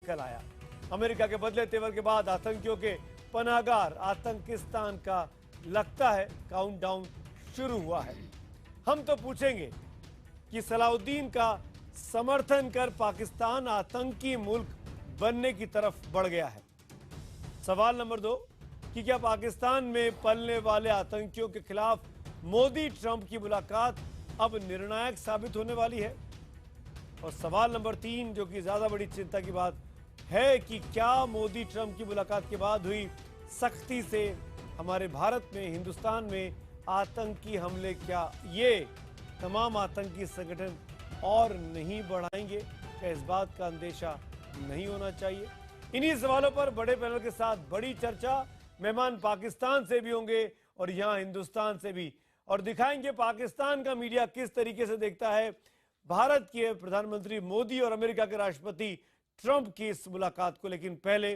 निकल आया। अमेरिका के बदले तेवर के बाद आतंकियों के पनाहगार आतंकिस्तान का लगता है काउंटडाउन शुरू हुआ है। हम तो पूछेंगे कि सलाउद्दीन का समर्थन कर पाकिस्तान आतंकी मुल्क बनने की तरफ बढ़ गया है। सवाल नंबर 2 कि क्या पाकिस्तान में पलने वाले आतंकियों के खिलाफ मोदी ट्रंप की मुलाकात अब निर्णायक साबित होने वाली है। और सवाल नंबर 3 जो कि ज्यादा बड़ी चिंता की बात है कि क्या मोदी ट्रंप की मुलाकात के बाद हुई सख्ती से हमारे भारत में, हिंदुस्तान में आतंकी हमले क्या ये तमाम आतंकी संगठन और नहीं बढ़ाएंगे? क्या इस बात का अंदेशा नहीं होना चाहिए? इन्हीं सवालों पर बड़े पैनल के साथ बड़ी चर्चा। मेहमान पाकिस्तान से भी होंगे और यहां हिंदुस्तान से भी, और दिखाएंगे पाकिस्तान का मीडिया किस तरीके से देखता है भारत के प्रधानमंत्री मोदी और अमेरिका के राष्ट्रपति ट्रंप की इस मुलाकात को। लेकिन पहले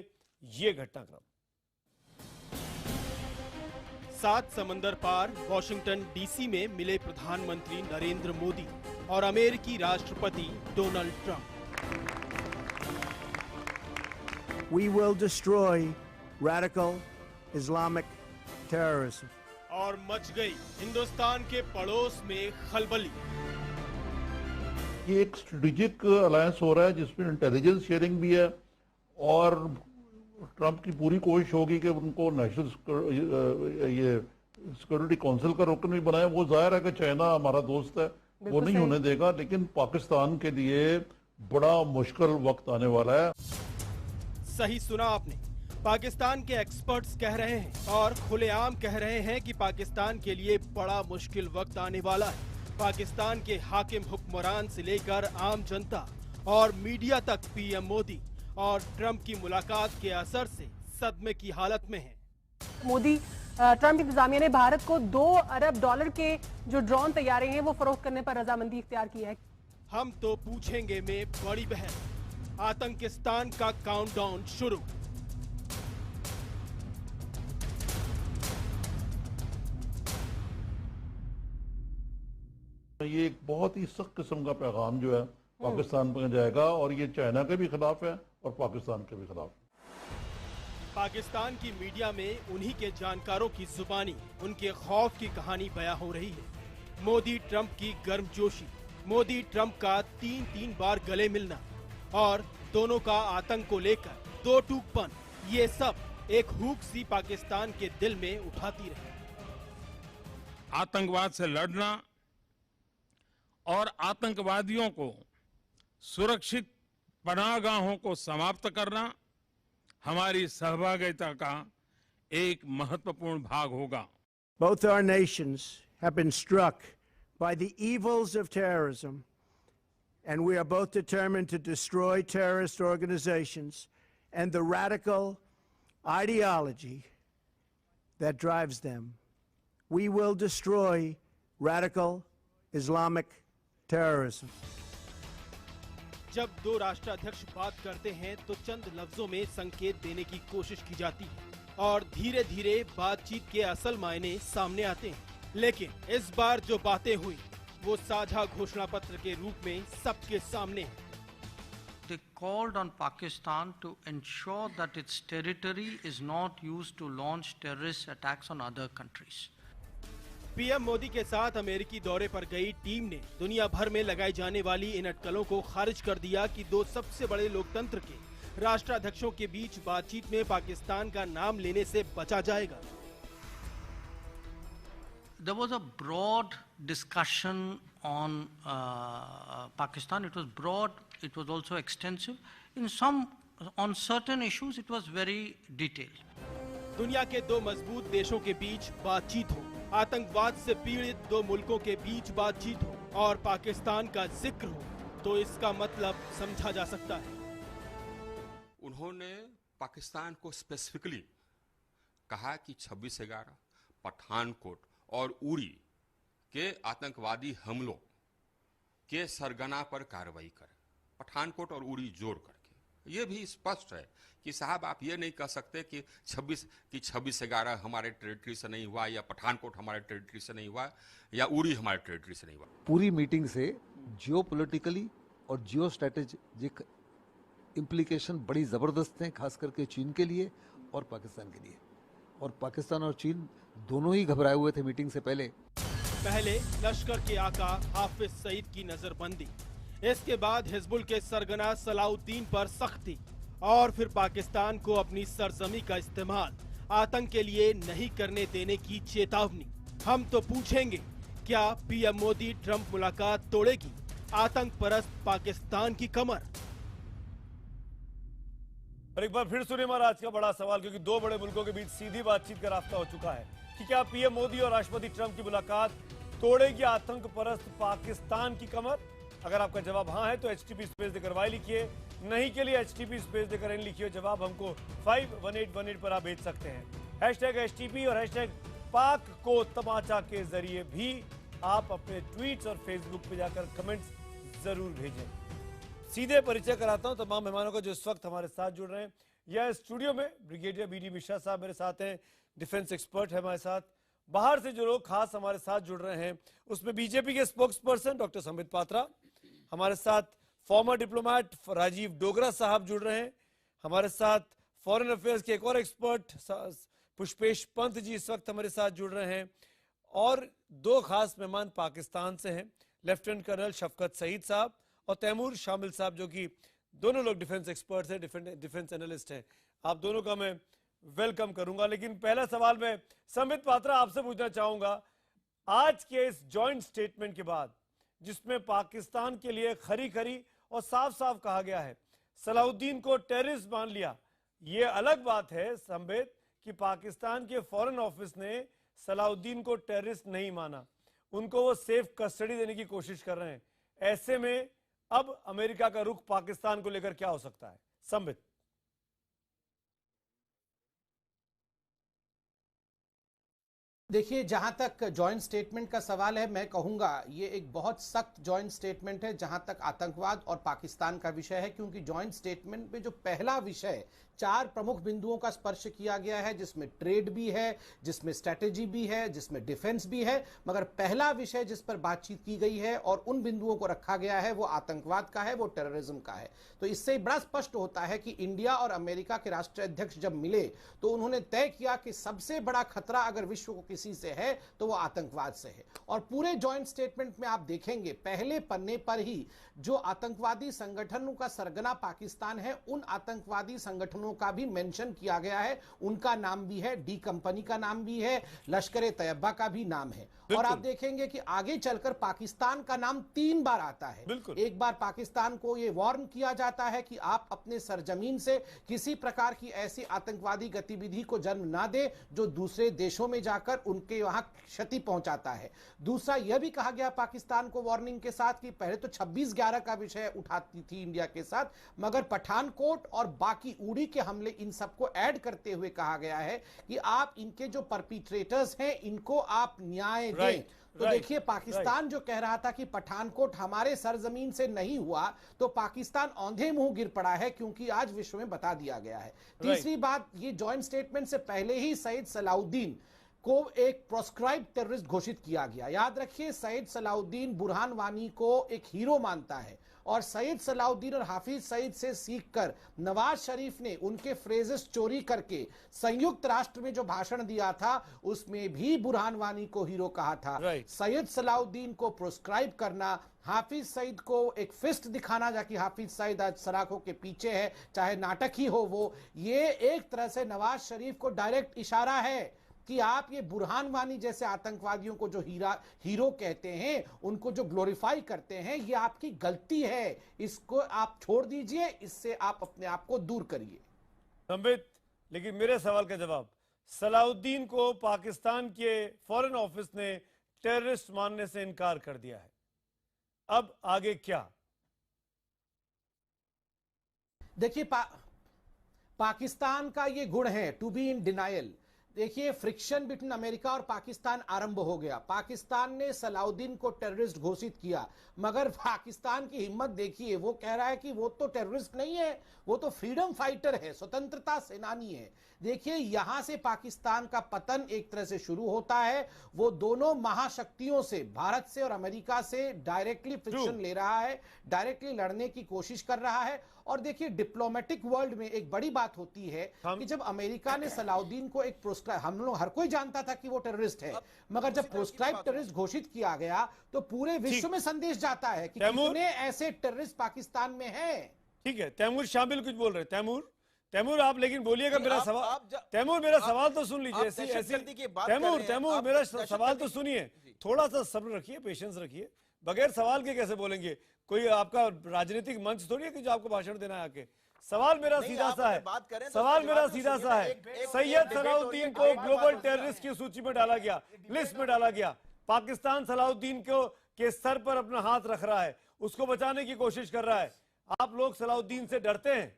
ये घटनाक्रम। 7 समंदर पार वॉशिंगटन डीसी में मिले प्रधानमंत्री नरेंद्र मोदी और अमेरिकी राष्ट्रपति Donald Trump. We will destroy radical Islamic terrorism. और मच गई हिंदुस्तान के पड़ोस में खलबली। ये एक स्ट्रेटेजिक अलायंस हो रहा है जिसमें इंटेलिजेंस शेयरिंग भी है और ट्रंप की पूरी कोशिश होगी कि उनको नेशनल ये सिक्योरिटी काउंसिल का रुकन भी बनाए। वो जाहिर है कि चाइना हमारा दोस्त है, वो नहीं होने देगा, लेकिन पाकिस्तान के लिए बड़ा मुश्किल वक्त आने वाला है। सही सुना आपने, पाकिस्तान के एक्सपर्ट्स कह रहे हैं और खुलेआम कह रहे हैं कि पाकिस्तान के लिए बड़ा मुश्किल वक्त आने वाला है। पाकिस्तान के हाकिम हुक्मरान से लेकर आम जनता और मीडिया तक पीएम मोदी और ट्रंप की मुलाकात के असर से सदमे की हालत में है। मोदी ट्रंप इंतजामिया ने भारत को $2 अरब के जो ड्रोन तैयारे हैं वो फरोख्त करने पर रजामंदी इख्तियार की है। हम तो पूछेंगे में बड़ी बहस, आतंकिस्तान का काउंटडाउन शुरू। ये एक बहुत ही सख्त किस्म का पैगाम जो है पाकिस्तान पर जाएगा और ये चाइना के भी खिलाफ है और पाकिस्तान के भी खिलाफ। पाकिस्तान की मीडिया में उन्हीं के जानकारों की जुबानी उनके खौफ की कहानी बयां हो रही है। मोदी ट्रंप की गर्मजोशी, मोदी ट्रंप का 3 बार गले मिलना और दोनों का आतंक को लेकर दो टूकपन, ये सब एक हुक सी पाकिस्तान के दिल में उठाती रही। आतंकवाद से लड़ना और आतंकवादियों को सुरक्षित पनाहगाहों को समाप्त करना हमारी सहभागिता का एक महत्वपूर्ण भाग होगा। Both our nations have been struck by the evils of terrorism, and we are both determined to destroy terrorist organizations and the radical ideology that drives them. We will destroy radical Islamic terrorism. जब दो राष्ट्राध्यक्ष बात करते हैं तो चंद लफ्जों में संकेत देने की कोशिश की जाती है और धीरे धीरे बातचीत के असल मायने सामने आते हैं। लेकिन इस बार जो बातें हुई वो साझा घोषणा पत्र के रूप में सबके सामने है। They called on Pakistan to ensure that its territory is not used to launch terrorist attacks on other countries. PM Modi के साथ अमेरिकी दौरे पर गई टीम ने दुनिया भर में लगाई जाने वाली इन अटकलों को खारिज कर दिया कि दो सबसे बड़े लोकतंत्र के राष्ट्राध्यक्षों के बीच बातचीत में पाकिस्तान का नाम लेने से बचा जाएगा। There was a broad discussion on Pakistan. It was broad, it was also extensive. On certain issues, it was very detailed. दुनिया के दो मजबूत देशों के बीच बातचीत हो, आतंकवाद से पीड़ित दो मुल्कों के बीच बातचीत हो और पाकिस्तान का जिक्र हो तो इसका मतलब समझा जा सकता है। उन्होंने पाकिस्तान को स्पेसिफिकली कहा कि 26/11, पठानकोट और उरी के आतंकवादी हमलों के सरगना पर कार्रवाई करें, पठानकोट और उरी जोड़ करके। ये भी स्पष्ट है कि साहब आप ये नहीं कह सकते कि 26/11 हमारे टेरिटरी से नहीं हुआ या पठानकोट हमारे टेरिटरी से नहीं हुआ या उरी हमारे टेरिटरी से नहीं हुआ। पूरी मीटिंग से जियोपॉलिटिकली और जियो स्ट्रेटेजिक इम्प्लीकेशन बड़ी ज़बरदस्त हैं, खास करके चीन के लिए और पाकिस्तान के लिए। और पाकिस्तान और चीन दोनों ही घबराए हुए थे मीटिंग से पहले। पहले लश्कर के आका हाफिज सईद की नजरबंदी, इसके बाद हिजबुल के सरगना सलाउद्दीन पर सख्ती और फिर पाकिस्तान को अपनी सरजमी का इस्तेमाल आतंक के लिए नहीं करने देने की चेतावनी। हम तो पूछेंगे, क्या पीएम मोदी ट्रंप मुलाकात तोड़ेगी आतंक परस्त पाकिस्तान की कमर? और एक बार फिर सुनिए हमारा आज का बड़ा सवाल, क्योंकि दो बड़े मुल्कों के बीच सीधी बातचीत का रास्ता हो चुका है कि क्या पीएम मोदी और राष्ट्रपति ट्रंप की मुलाकात तोड़ेगी आतंक परस्त पाकिस्तान की कमर? अगर आपका जवाब हाँ है तो HTP स्पेस देकर वाई लिखिए, नहीं के लिए HTP स्पेस देकर एन लिखिए। जवाब हमको 51818 पर आप भेज सकते हैं। #HTP और #पाक को तमाचा के जरिए भी आप अपने ट्वीट्स और फेसबुक पे जाकर कमेंट्स जरूर भेजें। सीधे परिचय कराता हूं तमाम मेहमानों को जो इस वक्त हमारे साथ जुड़ रहे हैं। यह स्टूडियो में ब्रिगेडियर BD मिश्रा साहब मेरे साथ हैं, डिफेंस एक्सपर्ट है हमारे साथ। बाहर से जो लोग खास हमारे साथ जुड़ रहे हैं उसमें बीजेपी के spokes person doctor Sambit Patra, हमारे साथ फॉर्मर डिप्लोमेट राजीव डोगरा साहब जुड़ रहे हैं, हमारे साथ फॉरेन अफेयर्स के एक और एक्सपर्ट पुष्पेश पंत जी इस वक्त हमारे साथ जुड़ रहे हैं, और दो खास मेहमान पाकिस्तान से हैं, लेफ्टिनेंट कर्नल शफकत सईद साहब और तैमूर शामिल साहब, जो कि दोनों लोग डिफेंस एक्सपर्ट्स हैं, डिफेंस एनालिस्ट हैं। आप दोनों का मैं वेलकम करूंगा। लेकिन पहला सवाल मैं संबित पात्रा आपसे पूछना चाहूंगा, आज के इस जॉइंट स्टेटमेंट के बाद जिसमें पाकिस्तान के लिए खरी खरी और साफ साफ कहा गया है सलाउद्दीन को टेररिस्ट मान लिया, ये अलग बात है संबित कि पाकिस्तान के फॉरेन ऑफिस ने सलाउद्दीन को टेररिस्ट नहीं माना, उनको वो सेफ कस्टडी देने की कोशिश कर रहे हैं। ऐसे में अब अमेरिका का रुख पाकिस्तान को लेकर क्या हो सकता है संबित? देखिए, जहां तक जॉइंट स्टेटमेंट का सवाल है, मैं कहूंगा ये एक बहुत सख्त जॉइंट स्टेटमेंट है जहां तक आतंकवाद और पाकिस्तान का विषय है, क्योंकि जॉइंट स्टेटमेंट में जो पहला विषय 4 प्रमुख बिंदुओं का स्पर्श किया गया है, जिसमें ट्रेड भी है, जिसमें स्ट्रेटेजी भी है, जिसमें डिफेंस भी है, मगर पहला विषय जिस पर बातचीत की गई है और उन बिंदुओं को रखा गया है वो आतंकवाद का है, वो टेररिज्म का है। तो इससे बड़ा स्पष्ट होता है कि इंडिया और अमेरिका के राष्ट्रीय अध्यक्ष जब मिले तो उन्होंने तय किया कि सबसे बड़ा खतरा अगर विश्व को किसी से है तो वो आतंकवाद से है। और पूरे जॉइंट स्टेटमेंट में आप देखेंगे पहले पन्ने पर ही जो आतंकवादी संगठनों का सरगना पाकिस्तान है, उन आतंकवादी संगठनों का भी मेंशन किया गया है, उनका नाम भी है, डी कंपनी का नाम भी है, लश्कर तैयबा का भी नाम है। और आप देखेंगे कि आगे चलकर पाकिस्तान का नाम 3 बार आता है। एक बार पाकिस्तान को यह वार्न किया जाता है कि आप अपने सरजमीन से किसी प्रकार की ऐसी आतंकवादी गतिविधि को जन्म ना दे जो दूसरे देशों में जाकर उनके वहां क्षति पहुंचाता है। दूसरा यह भी कहा गया पाकिस्तान को वार्निंग के साथ कि पहले तो 26/11 का विषय उठाती थी इंडिया के साथ, मगर पठानकोट और बाकी उड़ी के हमले इन सबको ऐड करते हुए कहा गया है कि आप इनके जो परपिट्रेटर्स हैं इनको आप न्याय दें। तो देखिए, पाकिस्तान जो कह रहा था कि पठानकोट हमारे सरजमीन से नहीं हुआ, तो पाकिस्तान औंधे मुंह गिर पड़ा है, क्योंकि आज विश्व में बता दिया गया है। तीसरी बात, ये जॉइंट स्टेटमेंट से पहले ही सैयद सलाउद्दीन को एक प्रोस्क्राइब टेररिस्ट घोषित किया गया। याद रखिए, सैयद सलाउद्दीन बुरहान वानी को एक हीरो मानता है और सैयद सलाउद्दीन और हाफिज सईद से सीखकर नवाज शरीफ ने उनके फ्रेजेस चोरी करके संयुक्त राष्ट्र में जो भाषण दिया था उसमें भी बुरहान वानी को हीरो कहा था। सैयद सलाउद्दीन को प्रोस्क्राइब करना, हाफिज सईद को एक फिस्ट दिखाना जाकि हाफिज सईद आज सलाखों के पीछे है, चाहे नाटक ही हो वो, ये एक तरह से नवाज शरीफ को डायरेक्ट इशारा है कि आप ये बुरहान वानी जैसे आतंकवादियों को जो हीरो कहते हैं, उनको जो ग्लोरीफाई करते हैं, ये आपकी गलती है, इसको आप छोड़ दीजिए, इससे आप अपने आप को दूर करिए। संबित, लेकिन मेरे सवाल का जवाब, सलाउद्दीन को पाकिस्तान के फॉरेन ऑफिस ने टेररिस्ट मानने से इनकार कर दिया है, अब आगे क्या? देखिए, पाकिस्तान का ये गुण है टू बी इन डिनायल। देखिए, फ्रिक्शन बिटवीन अमेरिका और पाकिस्तान आरंभ हो गया। पाकिस्तान ने सलाउद्दीन को टेररिस्ट घोषित किया, मगर पाकिस्तान की हिम्मत देखिए, वो कह रहा है कि वो तो टेररिस्ट नहीं है, वो तो फ्रीडम फाइटर है, स्वतंत्रता सेनानी है। देखिए, यहां से पाकिस्तान का पतन एक तरह से शुरू होता है। वो दोनों महाशक्तियों से, भारत से और अमेरिका से डायरेक्टली फ्रिक्शन ले रहा है, डायरेक्टली लड़ने की कोशिश कर रहा है, और देखिए डिप्लोमेटिक वर्ल्ड में एक बड़ी बात होती है कि जब अमेरिका ने सलाउद्दीन को एक प्रोस्क्राइब, हम लोग हर कोई जानता था कि वो टेररिस्ट है, मगर जब प्रोस्क्राइब टेररिस्ट घोषित किया गया तो पूरे विश्व में संदेश जाता है कि कितने ऐसे टेररिस्ट पाकिस्तान में हैं। ठीक है, तैमूर शामिल कुछ बोल रहे, तैमूर आप लेकिन बोलिएगा। मेरा सवाल, तैमूर मेरा सवाल तो सुन लीजिए। तैमूर मेरा सवाल तो सुनिए, थोड़ा सा सब्र रखिए, पेशेंस रखिए। बगैर सवाल के कैसे बोलेंगे? कोई आपका राजनीतिक मंच थोड़ी है कि जो आपको भाषण देना है आके। सवाल मेरा सीधा सा है, सवाल मेरा सीधा सा है। सैयद सलाउद्दीन को ग्लोबल टेररिस्ट की सूची में डाला गया, लिस्ट में डाला गया। पाकिस्तान सलाउद्दीन को के सर पर अपना हाथ रख रहा है, उसको बचाने की कोशिश कर रहा है। आप लोग सलाउद्दीन से डरते हैं?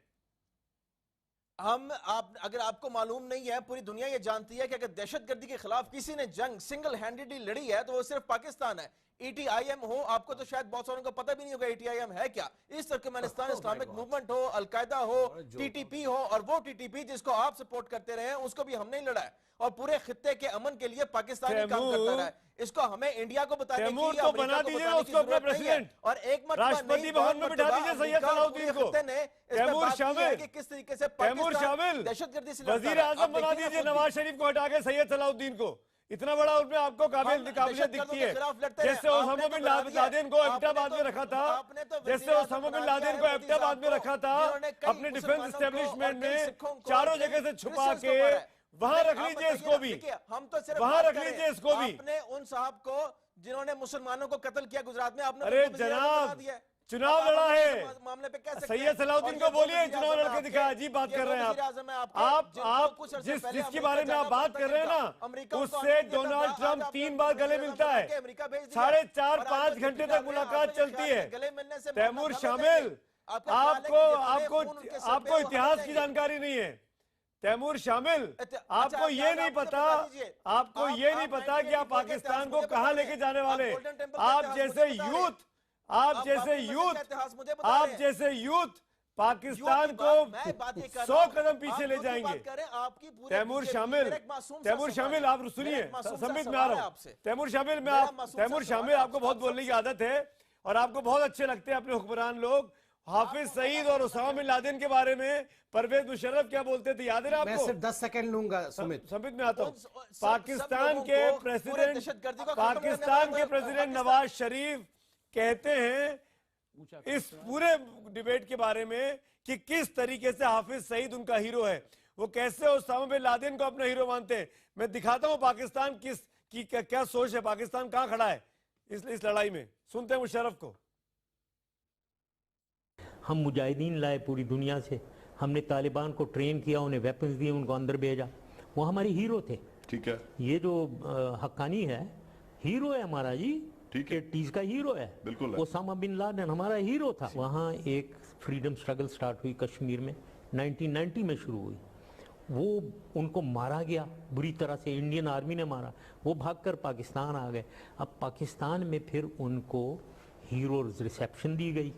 अगर आपको मालूम नहीं है, पूरी दुनिया ये जानती है कि अगर दहशतगर्दी के खिलाफ किसी ने जंग सिंगल हैंडेडली लड़ी है तो वो सिर्फ पाकिस्तान है। ETIM हो, आपको तो शायद बहुत सारों को पता भी नहीं होगा ETIM है क्या। इस तुर्कमेनिस्तान इस्लामिक मूवमेंट हो, अलकायदा हो, TTP हो, और वो TTP जिसको आप सपोर्ट करते रहे उसको भी हमने ही लड़ा है, और पूरे खित्ते के अमन के लिए पाकिस्तान ही काम करता रहा है। इसको हमें इंडिया को बताने की, तो बना दीजिए उसको अपना प्रेसिडेंट, और एक राष्ट्रपति भवन में बिठा दीजिए सैयद सलाउद्दीन को। तैमूर शामिल कि किस तरीके से तैमूर शामिल दहशतगर्दी से वजीर आजम बना दीजिए, नवाज शरीफ को हटा के सैयद सलाउद्दीन को। इतना बड़ा उसमें आपको काबिलियत दिखती है। जैसे ओसामा बिन लादेन को एबटाबाद में रखा था, जैसे ओसामा बिन लादेन को एबटाबाद में रखा था, अपने डिफेंस एस्टेब्लिशमेंट में चारों जगह से छुपा के वहां रख लीजिए इसको भी, हम तो सिर्फ वहां रख लीजिए इसको भी। आपने उन साहब को जिन्होंने मुसलमानों को कत्ल किया गुजरात में, आपने अरे जनाब चुनाव लड़ा है, मामले पे कैसे सैयद सलाउद्दीन को बोलिए चुनाव लड़के दिखाया। अजीब बात कर रहे हैं आप जिसके बारे में आप बात कर रहे हैं ना, उससे डोनाल्ड ट्रंप 3 बार गले मिलता है, 4.5-5 घंटे तक मुलाकात चलती है। तैमूर शामिल, आपको इतिहास की जानकारी नहीं है। तैमूर शामिल, आपको ये नहीं पता कि आप पाकिस्तान को कहां लेके जाने वाले। आप जैसे यूथ पाकिस्तान को 100 कदम पीछे ले जाएंगे। तैमूर शामिल, आप सुनिए, संबित में आ रहा हूं। तैमूर शामिल, आपको बहुत बोलने की आदत है और आपको बहुत अच्छे लगते हैं अपने हुक्मरान लोग। हाफिज सईद और ओसामा बिन लादेन के बारे में परवेज मुशर्रफ क्या बोलते थे, याद है आपको? मैं सिर्फ 10 सेकंड लूंगा संबित में आता हूं। पाकिस्तान के प्रेसिडेंट नवाज शरीफ कहते हैं इस पूरे डिबेट के बारे में कि किस तरीके से हाफिज सईद उनका हीरो है, वो कैसे ओसामा बिन लादेन को अपना हीरो मानते हैं। मैं दिखाता हूं पाकिस्तान क्या सोच है, पाकिस्तान कहां खड़ा है इस लड़ाई में। सुनते हैं मुशर्रफ को। हम मुजाहिदीन लाए पूरी दुनिया से, हमने तालिबान को ट्रेन किया, उन्हें वेपन्स दिए, उनको अंदर भेजा, वो हमारे हीरो थे। ठीक है, ये जो हक्कानी है हीरो है हमारा जी, ठीक है, टीज का हीरो है, बिल्कुल। ओसामा बिन लादेन हमारा हीरो था। वहाँ एक फ्रीडम स्ट्रगल स्टार्ट हुई कश्मीर में, 1990 में शुरू हुई। वो उनको मारा गया बुरी तरह से, इंडियन आर्मी ने मारा, वो भागकर पाकिस्तान आ गए। अब पाकिस्तान में फिर उनको हीरो रिसेप्शन दी गई,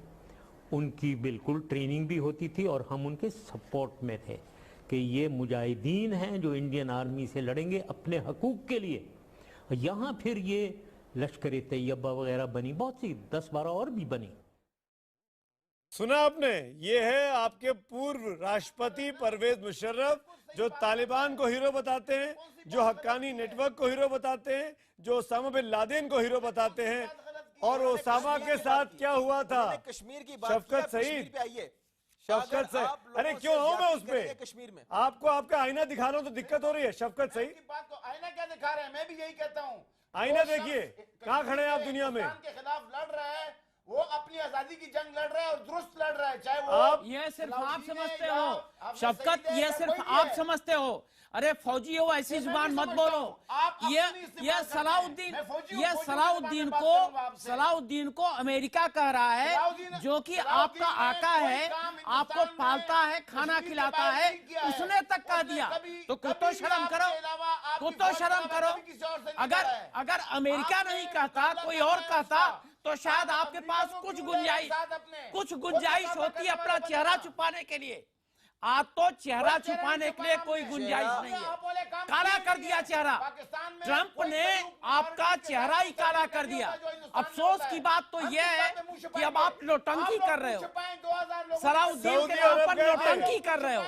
उनकी बिल्कुल ट्रेनिंग भी होती थी और हम उनके सपोर्ट में थे कि ये मुजाहिदीन हैं जो इंडियन आर्मी से लड़ेंगे अपने हकूक़ के लिए। यहाँ फिर ये लश्कर तैयबा वगैरह बनी, बहुत सी 10-12 और भी बनी। सुना आपने, ये है आपके पूर्व राष्ट्रपति परवेज मुशर्रफ जो तालिबान को हीरो बताते हैं, जो हक्कानी नेटवर्क को हीरो बताते हैं, जो ओसामा बिन लादेन को हीरो बताते हैं। और ओसामा के साथ क्या हुआ था, कश्मीर की शफकत सईद, अरे क्यों आऊं मैं उस पे? कश्मीर में आपको आपका आईना दिखा रहा हूं तो दिक्कत हो रही है। शफकत सईद, आईना क्या दिखा रहे हैं? मैं भी यही कहता हूँ, आईना देखिए कहाँ खड़े हैं आप दुनिया में। के खिलाफ लड़ रहा है, वो अपनी आजादी की जंग लड़ रहा है और दुरुस्त लड़ रहा है, चाहे वो आप ये सिर्फ आप समझते हो शफकत, ये सिर्फ आप समझते हो। अरे फौजी हो ऐसी जुबान मत बोलो। ये सलाउद्दीन को अमेरिका कह रहा है, जो कि आपका आका है, आपको पालता है, खाना खिलाता है, उसने तक कह दिया। तो कुछ तो शर्म करो, अगर अमेरिका नहीं कहता, कोई और कहता तो शायद आपके पास कुछ गुंजाइश होती अपना चेहरा छुपाने के लिए। आज तो चेहरा छुपाने के लिए कोई गुंजाइश नहीं है। काला कर दिया चेहरा, ट्रंप ने आपका चेहरा ही काला कर दिया। अफसोस की बात तो यह है कि अब आप नौटंकी कर रहे हो, सलाउद्दीन के नाम पर नौटंकी कर रहे हो।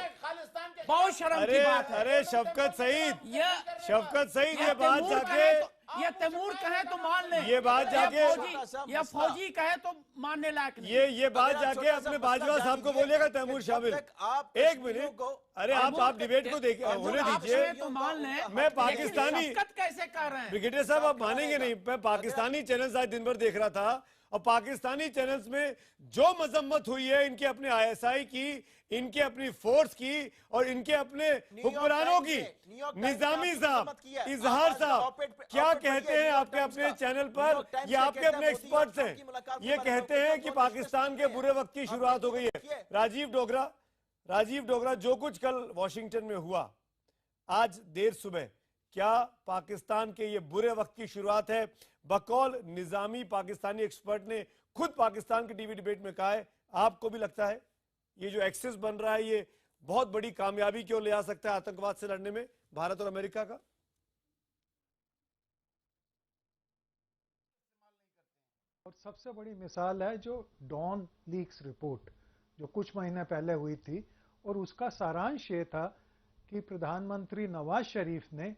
बहुत शर्म की बात है। अरे शफकत सईद, ये बात जाके ये तैमूर कहे तो मान ले, ये बात जाके ये फौजी कहे तो मानने लायक नहीं। ये बात जाके अपने बाजवा साहब को बोलिएगा तैमूर शामिल। एक मिनट, अरे आप डिबेट को देखिए, होने दीजिए। तो मान ले, मैं पाकिस्तानी कैसे कर रहे हैं ब्रिगेडियर साहब, आप मानेंगे नहीं, मैं पाकिस्तानी चैनल्स आज दिन भर देख रहा था और पाकिस्तानी चैनल्स में जो मजम्मत हुई है इनके अपने ISI की, इनके अपनी फोर्स की और इनके अपने हुक्मरानों की, निजामी साहब, इजहार साहब क्या कहते हैं आपके अपने चैनल पर, ये आपके अपने एक्सपर्ट्स हैं, ये कहते हैं कि पाकिस्तान के बुरे वक्त की शुरुआत हो गई है। राजीव डोगरा, जो कुछ कल वॉशिंगटन में हुआ, आज देर सुबह, क्या पाकिस्तान के ये बुरे वक्त की शुरुआत है? बकौल निजामी पाकिस्तानी एक्सपर्ट ने खुद पाकिस्तान के टीवी डिबेट में कहा है। आपको भी लगता है ये जो एक्सेस बन रहा है ये बहुत बड़ी कामयाबी क्यों ले आ सकता है आतंकवाद से लड़ने में भारत और अमेरिका का? और सबसे बड़ी मिसाल है जो डॉन लीक्स रिपोर्ट जो कुछ महीने पहले हुई थी, और उसका सारांश ये था कि प्रधानमंत्री नवाज शरीफ ने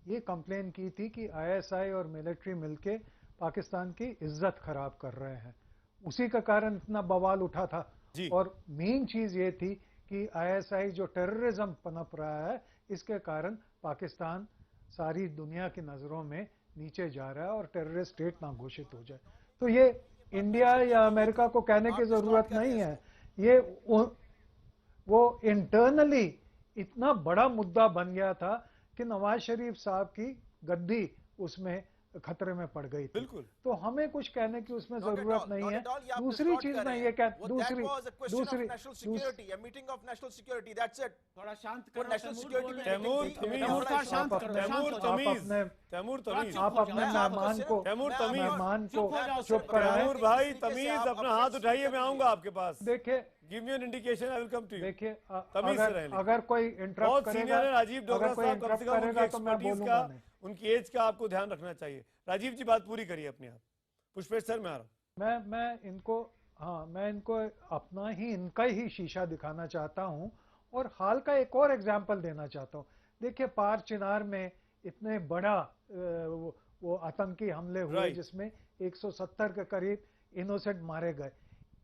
ये कंप्लेन की थी कि ISI और मिलिट्री मिलके पाकिस्तान की इज्जत खराब कर रहे हैं। उसी का कारण इतना बवाल उठा था। और मेन चीज ये थी कि ISI जो टेररिज्म पनप रहा है, इसके कारण पाकिस्तान सारी दुनिया की नज़रों में नीचे जा रहा है और टेररिस्ट स्टेट ना घोषित हो जाए। तो ये इंडिया या अमेरिका को कहने की जरूरत नहीं है, ये वो इंटरनली इतना बड़ा मुद्दा बन गया था कि नवाज शरीफ साहब की गद्दी उसमें खतरे में पड़ गई थी। बिल्कुल। तो हमें कुछ कहने की उसमें जरूरत नहीं है। दूसरी चीज मैं ये कह दूसरी meeting of national security, that's it. थोड़ा शांत करो नेशनल सिक्योरिटी। तैमूर तमीज, आप अपने मेहमान को चुप कराएं। तैमूर भाई तमीज, अपना हाथ उठाइए, मैं आऊंगा आपके पास। देखिए, give me an indication, I will come to you. देखिए, तमीज से रहें। अगर कोई इंटरप्ट करेगा, राजीव डोगरा साहब, कम से कम उनकी एक्सपर्टीज का, उनकी एज का आपको ध्यान रखना चाहिए। राजीव जी बात पूरी करिए अपनी। आप पुष्पेश सर, मैं आ रहा हूँ। मैं इनको अपना ही, इनका ही शीशा दिखाना चाहता हूँ और हाल का एक और एग्जाम्पल देना चाहता हूँ। देखिए, पार चिनार में इतने बड़ा वो आतंकी हमले हुए जिसमें 170 के करीब इनोसेंट मारे गए।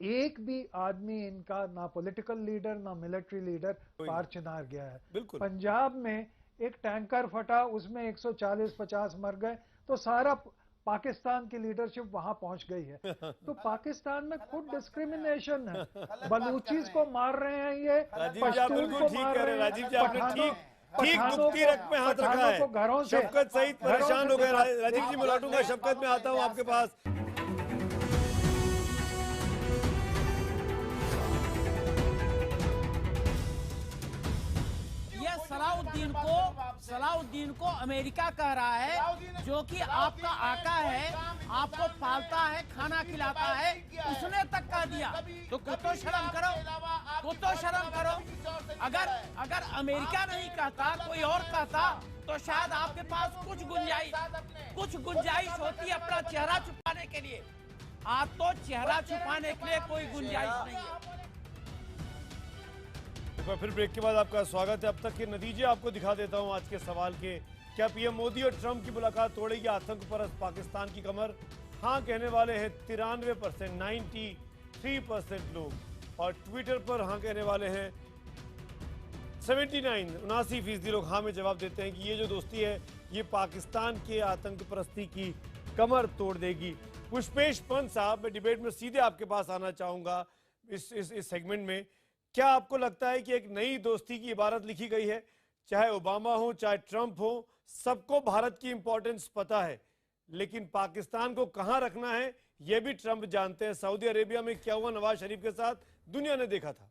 एक भी आदमी इनका, ना पॉलिटिकल लीडर ना मिलिट्री लीडर पार चिनार गया है। पंजाब में एक टैंकर फटा, उसमें 140-50 मर गए, तो सारा पाकिस्तान की लीडरशिप वहां पहुंच गई है। तो पाकिस्तान में खुद डिस्क्रिमिनेशन है। बलूचीज को मार रहे हैं, ये पश्तून को मार रहे हैं। राजीव जी आपने ठीक दुखती रक्त में हाथ रखा है। घरों से शफकत सईद परेशान हो गए। राजीव जी मैं लौटूंगा, शफकत में आता हूँ आपके पास। सलाउद्दीन को अमेरिका कह रहा है, जो कि आपका आका है, आपको पालता है, खाना खिलाता है, उसने तक कह दिया। तो कुछ तो शर्म करो, कुछ तो शर्म करो। अगर अमेरिका नहीं कहता, कोई और कहता, तो शायद आपके पास कुछ गुंजाइश होती अपना चेहरा छुपाने के लिए। आज तो चेहरा छुपाने के लिए कोई गुंजाइश नहीं है। एक बार फिर ब्रेक के बाद आपका स्वागत है। अब तक के नतीजे आपको दिखा देता हूं आज के सवाल के। क्या पीएम मोदी और ट्रंप की मुलाकात तोड़ेगी आतंकपरस्त पाकिस्तान की कमर? हाँ कहने वाले हैं 93%, 93% लोग, और ट्विटर पर हाँ कहने वाले हैं 79% लोग हाँ में जवाब देते हैं कि ये जो दोस्ती है ये पाकिस्तान के आतंकपरस्ती की कमर तोड़ देगी। पुष्पेश पंत साहब, मैं डिबेट में सीधे आपके पास आना चाहूंगा इस सेगमेंट में। क्या आपको लगता है कि एक नई दोस्ती की इबारत लिखी गई है? चाहे ओबामा हो, चाहे ट्रंप हो, सबको भारत की इंपॉर्टेंस पता है, लेकिन पाकिस्तान को कहां रखना है यह भी ट्रंप जानते हैं। सऊदी अरेबिया में क्या हुआ नवाज शरीफ के साथ, दुनिया ने देखा था।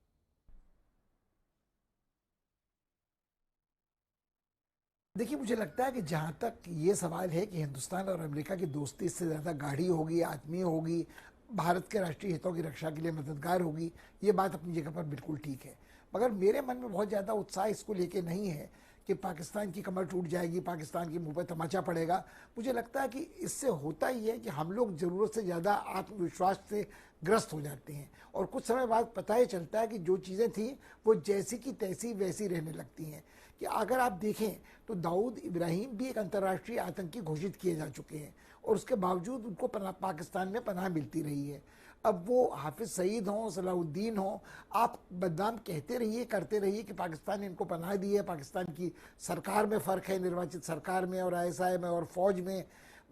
देखिए, मुझे लगता है कि जहां तक ये सवाल है कि हिंदुस्तान और अमेरिका की दोस्ती इससे ज्यादा गाढ़ी होगी, आत्मीय होगी, भारत के राष्ट्रीय हितों की रक्षा के लिए मददगार होगी, ये बात अपनी जगह पर बिल्कुल ठीक है। मगर मेरे मन में बहुत ज़्यादा उत्साह इसको लेके नहीं है कि पाकिस्तान की कमर टूट जाएगी, पाकिस्तान के मुंह पर तमाचा पड़ेगा। मुझे लगता है कि इससे होता ही है कि हम लोग ज़रूरत से ज़्यादा आत्मविश्वास से ग्रस्त हो जाते हैं और कुछ समय बाद पता ही चलता है कि जो चीज़ें थी वो जैसी की तैसी वैसी रहने लगती हैं। कि अगर आप देखें तो दाऊद इब्राहिम भी एक अंतर्राष्ट्रीय आतंकी घोषित किए जा चुके हैं और उसके बावजूद उनको पाकिस्तान में पनाह मिलती रही है। अब वो हाफिज सईद हों, सलाउद्दीन हों, आप बदनाम कहते रहिए, करते रहिए कि पाकिस्तान ने इनको पनाह दी है, पाकिस्तान की सरकार में फ़र्क है, निर्वाचित सरकार में और ISI में और फ़ौज में,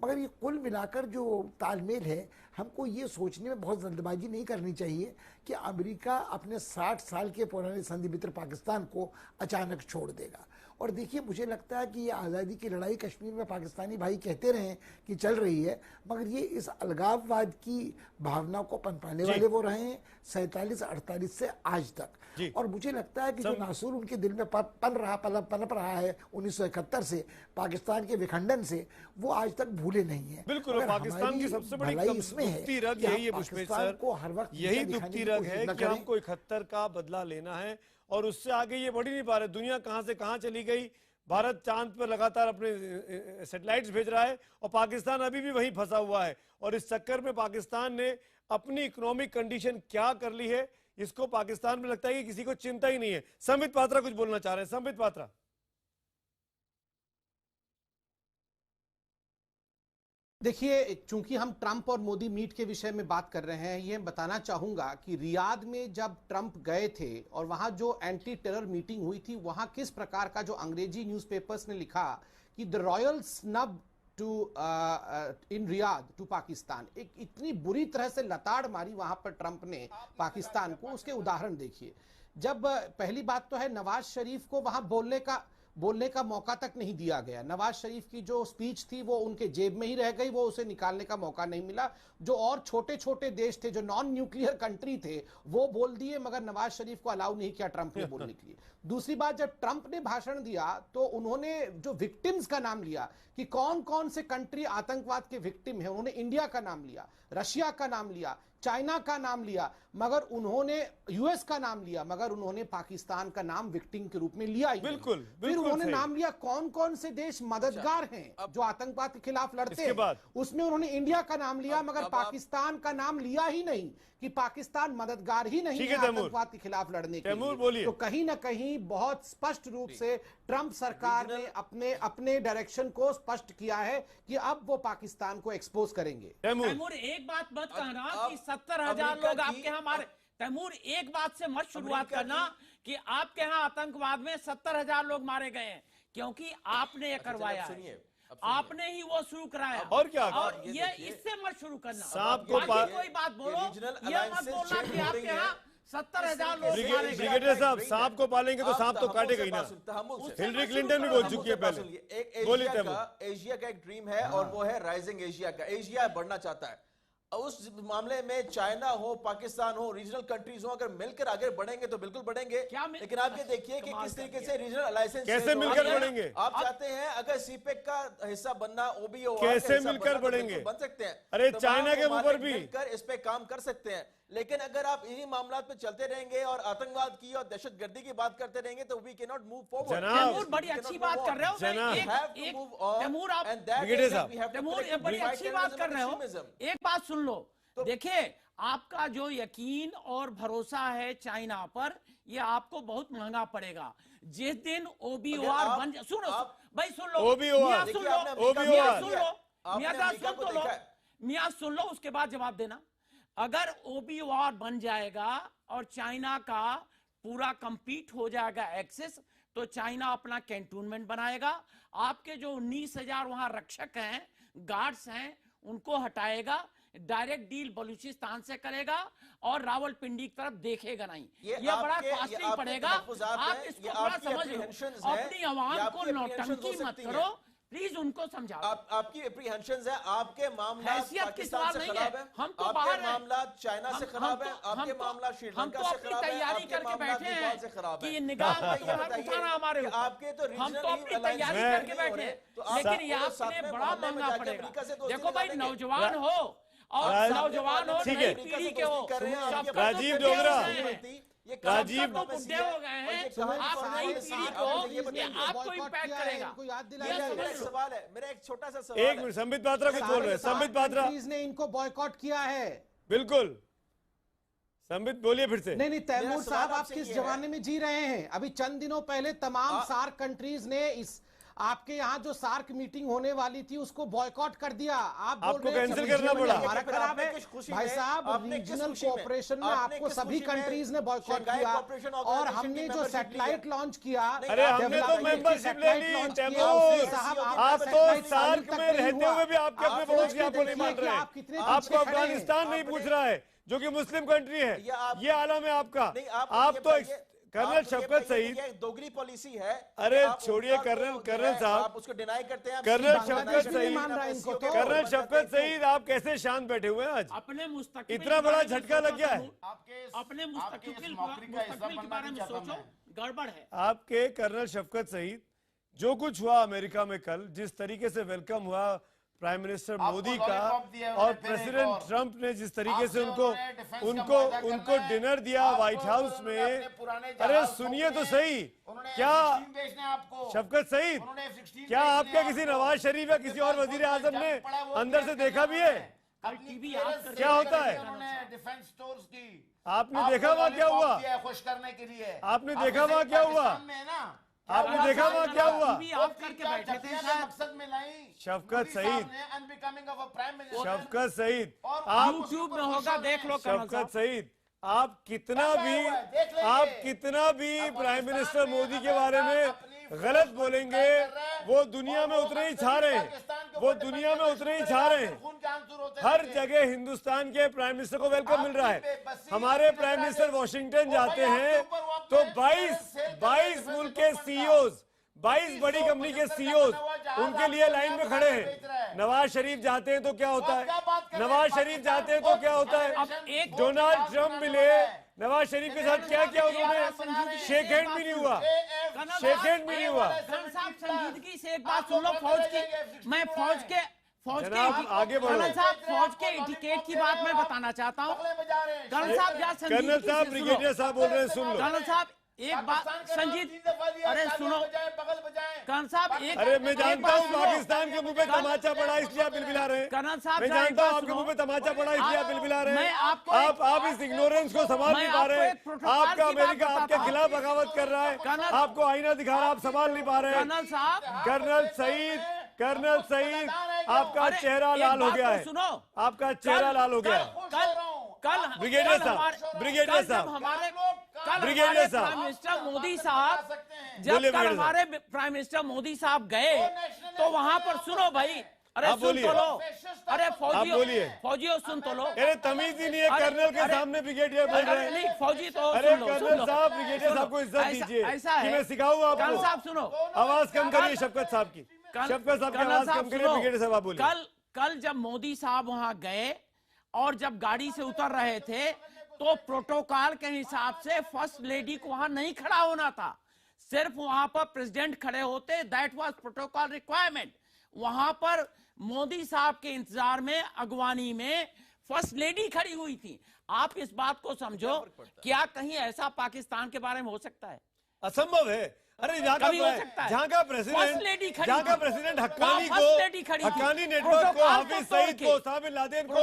मगर ये कुल मिलाकर जो तालमेल है, हमको ये सोचने में बहुत जल्दबाजी नहीं करनी चाहिए कि अमेरिका अपने 60 साल के पुराने संधि मित्र पाकिस्तान को अचानक छोड़ देगा। और देखिए, मुझे लगता है कि ये आज़ादी की लड़ाई कश्मीर में पाकिस्तानी भाई कहते रहे कि चल रही है, मगर ये इस अलगाववाद की भावना को पनपाने वाले वो रहे हैं 47-48 से आज तक। और मुझे लगता है कि जो नासूर उनके दिल में पनप रहा है 1971 से, पाकिस्तान के विखंडन से, वो आज तक भूले नहीं है। बिल्कुल, पाकिस्तान की सबसे बड़ी दुखती रग यही है पुष्पेश सर, यही दुखती रग है कि हमको 71 का बदला लेना है और उससे आगे ये बढ़ ही नहीं पा रहे। दुनिया कहां से कहां चली गई, भारत चांद पर लगातार अपने सैटेलाइट्स भेज रहा है और पाकिस्तान अभी भी वहीं फंसा हुआ है। और इस चक्कर में पाकिस्तान ने अपनी इकोनॉमिक कंडीशन क्या कर ली है, इसको पाकिस्तान में लगता है कि किसी को चिंता ही नहीं है। संबित पात्रा कुछ बोलना चाह रहे हैं। संबित पात्रा। देखिए, चूंकि हम ट्रंप और मोदी मीट के विषय में बात कर रहे हैं, ये बताना चाहूंगा कि रियाद में जब ट्रंप गए थे और वहां जो एंटी टेरर मीटिंग हुई थी, वहां किस प्रकार का जो अंग्रेजी न्यूज़पेपर्स ने लिखा कि the royal snub to in Riyadh to Pakistan, एक इतनी बुरी तरह से लताड़ मारी वहां पर ट्रंप ने पाकिस्तान को। उसके उदाहरण देखिए, जब पहली बात तो है नवाज शरीफ को वहां बोलने का मौका तक नहीं दिया गया। नवाज शरीफ की जो स्पीच थी वो उनके जेब में ही रह गई, वो उसे निकालने का मौका नहीं मिला। जो और छोटे छोटे देश थे, जो नॉन न्यूक्लियर कंट्री थे, वो बोल दिए, मगर नवाज शरीफ को अलाउ नहीं किया ट्रंप ने बोलने के लिए। दूसरी बात, जब ट्रंप ने भाषण दिया तो उन्होंने जो विक्टिम्स का नाम लिया कि कौन कौन से कंट्री आतंकवाद के विक्टिम है, उन्होंने इंडिया का नाम लिया, रशिया का नाम लिया, चाइना का नाम लिया, मगर उन्होंने यूएस का नाम लिया, मगर उन्होंने पाकिस्तान का नाम विक्टिम के रूप में लिया ही बिल्कुल। फिर उन्होंने नाम लिया कौन कौन से देश मददगार हैं जो आतंकवाद के खिलाफ लड़ते हैं, उसमें उन्होंने इंडिया का नाम लिया, मगर पाकिस्तान का नाम लिया ही नहीं कि पाकिस्तान मददगार ही नहीं है आतंकवाद के खिलाफ लड़ने के लिए। तो कहीं ना कहीं बहुत स्पष्ट रूप से ट्रंप सरकार ने अपने डायरेक्शन को स्पष्ट किया है कि अब वो पाकिस्तान को एक्सपोज करेंगे। तैमूर, एक बात मत कहना कि 70,000 लोग आपके यहाँ मारे। तैमूर, एक बात से मत शुरुआत करना कि आपके यहाँ आतंकवाद में 70,000 लोग मारे गए हैं, क्योंकि आपने ये करवाया है, आपने ही वो शुरू कराया। और क्या, और ये इससे मत शुरू करना। सांप को कोई बात बोलो, ये मत बोलना कि आपके यहाँ 70,000 लोग मारे गए। ब्रिगेडियर साहब, सांप को पालेंगे तो सांप तो काटेगा ही ना। हिलरी क्लिंटन भी बोल चुकी है पहले। एशिया का एक ड्रीम है और वो है राइजिंग एशिया का। एशिया बढ़ना चाहता है। उस मामले में चाइना हो, पाकिस्तान हो, रीजनल कंट्रीज हो, अगर मिलकर आगे बढ़ेंगे तो बिल्कुल बढ़ेंगे। लेकिन आप ये देखिए कि किस तरीके से रीजनल अलायंस कैसे मिलकर बढ़ेंगे। आप चाहते हैं अगर सीपेक का हिस्सा बनना, ओबीओ कैसे मिलकर बढ़ेंगे, बन सकते हैं। अरे चाइना के ऊपर भी इस पे काम कर सकते हैं। लेकिन अगर आप इन्हीं मामलों पे चलते रहेंगे और आतंकवाद की और दहशतगर्दी की बात करते रहेंगे तो we can not move forward. Taimur, बड़ी अच्छी बात कर रहे हो। तैमूर, आप बड़ी अच्छी बात कर रहे हो। एक बात सुन लो, देखिए, आपका जो यकीन और भरोसा है चाइना पर, ये आपको बहुत महंगा पड़ेगा। जिस दिन ओबीओआर बन जाए, सुनो भाई, सुन लो, मियां सुन लो, उसके बाद जवाब देना। अगर ओबीओआर बन जाएगा और चाइना का पूरा कंप्लीट हो जाएगा एक्सेस, तो चाइना अपना कैंटोनमेंट बनाएगा। आपके जो 19,000 वहां रक्षक हैं, गार्ड्स हैं, उनको हटाएगा, डायरेक्ट डील बलूचिस्तान से करेगा और रावलपिंडी की तरफ देखेगा नहीं। ये बड़ा कॉस्टली पड़ेगा। आप इसको थोड़ा समझ लो, अपनी आवाम को नौटंकी मत करो, प्लीज उनको समझाओ। आपकी एप्रीहेंशंस है, आपके मामला पाकिस्तान से खराब है, हम तो बाहर मामला चाइना से खराब है, आपके मामला श्रीलंका से खराब है, तैयारी करके बैठे हैं कि निगाह उठाना हमारे, आपके तो हम तो अपनी तैयारी करके बैठे हैं, लेकिन ये आपने बड़ा महंगा पड़ेगा। देखो भाई, नौजवान हो और नौजवान हो, नई पीढ़ी के हो, राजीव डोगरा, राजीव तो बुढ़े हो गए हैं, आप नई पीढ़ी को ये आपको इम्पैक्ट करेगा। मेरा एक सवाल है, मेरा एक छोटा सा सवाल एक मिनट, संबित पात्रा कुछ बोल रहे हैं। संबित पात्रा ने इनको बॉयकॉट किया है। बिल्कुल, संबित बोलिए फिर से। नहीं, तैमूर साहब आप किस जमाने में जी रहे हैं? अभी चंद दिनों पहले तमाम सार्क कंट्रीज ने इस आपके यहाँ जो सार्क मीटिंग होने वाली थी उसको बॉयकॉट कर दिया। आपको कैंसिल करना पड़ा। हमारा खराब है भाई साहब, रीजनल कोऑपरेशन में आपको सभी कंट्रीज ने बॉयकॉट किया और हमने जो सैटेलाइट लॉन्च किया, अरे हमने तो मेंबरशिप ले ली तैमूर। आप तो सार्क में रहते हुए भी आपके अपने पड़ोसी आपको नहीं मान रहे। आपको अफगानिस्तान नहीं पूछ रहा है जो कि मुस्लिम कंट्री है। ये आलम है आपका। आप तो कर्नल शफकत सईद दोगली पॉलिसी है। अरे छोड़िए कर्नल साहब, आप उसको डिनाई करते हैं। कर्नल शफकत सईद आप कैसे शांत बैठे हुए हैं आज? अपने मुस्तकबिल इतना बड़ा झटका लग गया है। अपने मुस्तकबिल के बारे में सोचो, गड़बड़ है। आपके कर्नल शफकत सईद, जो कुछ हुआ अमेरिका में कल, जिस तरीके से वेलकम हुआ प्राइम मिनिस्टर मोदी का और प्रेसिडेंट ट्रंप ने जिस तरीके से उनको डिनर दिया व्हाइट हाउस में, अरे सुनिए तो सही, क्या शफकत सईद, क्या आपके किसी नवाज शरीफ या किसी और वजीर आजम ने अंदर से देखा भी है क्या होता है? आपने देखा वहां क्या हुआ? खुश करने के लिए आपने देखा वहां क्या हुआ? आपने देखा वहां क्या हुआ? आप करके बैठे थे मकसद में लाई शफकत सईद, शफकत सईद, आप यूट्यूब में होगा, देख लो। शफकत सईद, आप कितना भी प्राइम मिनिस्टर मोदी के बारे में गलत बोलेंगे, वो दुनिया में उतने ही छा रहे हैं, वो दुनिया में उतने ही छा रहे हैं। हर जगह हिंदुस्तान के प्राइम मिनिस्टर को वेलकम मिल रहा है। हमारे प्राइम मिनिस्टर वॉशिंगटन जाते हैं तो 22 मुल्क के सीईओज, 22 बड़ी कंपनी के सीईओज उनके लिए लाइन में खड़े हैं। नवाज शरीफ जाते हैं तो क्या होता है? नवाज शरीफ जाते हैं तो क्या होता है? डोनाल्ड ट्रंप मिले, नवाज शरीफ के साथ क्या किया उन्होंने? शेक हैंड भी नहीं हुआ, शेक हैंड भी नहीं हुआ। साहब संजीदगी से एक बात सुन लो, फौज की, मैं फौज के आगे बढ़ो। कर्नल साहब, फौज के एटिकेट की बात मैं बताना चाहता हूँ। कर्नल साहब ब्रिगेडियर साहब बोल रहे हैं, सुन लो। कर्नल साहब एक बात, संजीत, अरे सुनो कर्नल साहब, एक, अरे मैं जानता हूँ पाकिस्तान के मुंह पे तमाचा पड़ा इसलिए आप बिलबिला रहे हैं। कर्नल साहब मैं जानता हूँ आपके मुंह पे तमाचा पड़ा इसलिए आप बिलबिला रहे हैं। आप इस इग्नोरेंस को संभाल नहीं पा रहे हैं। आपका अमेरिका आपके खिलाफ बगावत कर रहा है, आपको आईना दिखा रहा है, आप संभाल नहीं पा रहे हैं। कर्नल साहब, कर्नल सईद, आपका चेहरा लाल हो गया है, आपका चेहरा लाल हो गया है। कल ब्रिगेडियर साहब, ब्रिगेडियर साहब, ब्रिगेडियर साहब, प्राइम मिनिस्टर मोदी साहब, जब कल हमारे प्राइम मिनिस्टर मोदी साहब गए तो वहां पर, सुनो भाई, अरे सुन तो लो, अरे फौजियों सुन तो लो। अरे तमीज ही नहीं है, कर्नल के सामने ब्रिगेडियर बोल रहे हैं। नहीं फौजी तो, अरे कर्नल साहब, ब्रिगेडियर साहब को इज्जत दीजिए। ऐसा है, मैं सिखाऊं आपको। कर्नल साहब सुनो, आवाज कम करिए शफकत साहब की, शफकत साहब की आवाज कम करिए। ब्रिगेडियर साहब बोलिए। कल जब मोदी साहब वहां गए और जब गाड़ी से उतर रहे थे तो प्रोटोकॉल के हिसाब से फर्स्ट लेडी को वहां नहीं खड़ा होना था, सिर्फ वहां पर प्रेसिडेंट खड़े होते। That was protocol requirement. वहां पर मोदी साहब के इंतजार में, अगवानी में फर्स्ट लेडी खड़ी हुई थी। आप इस बात को समझो, क्या कहीं ऐसा पाकिस्तान के बारे में हो सकता है? असंभव है। अरे जहाँ का प्रेसिडेंट हक्कानी नेटवर्क को, हाफिज सईद को, ओसामा बिन लादेन को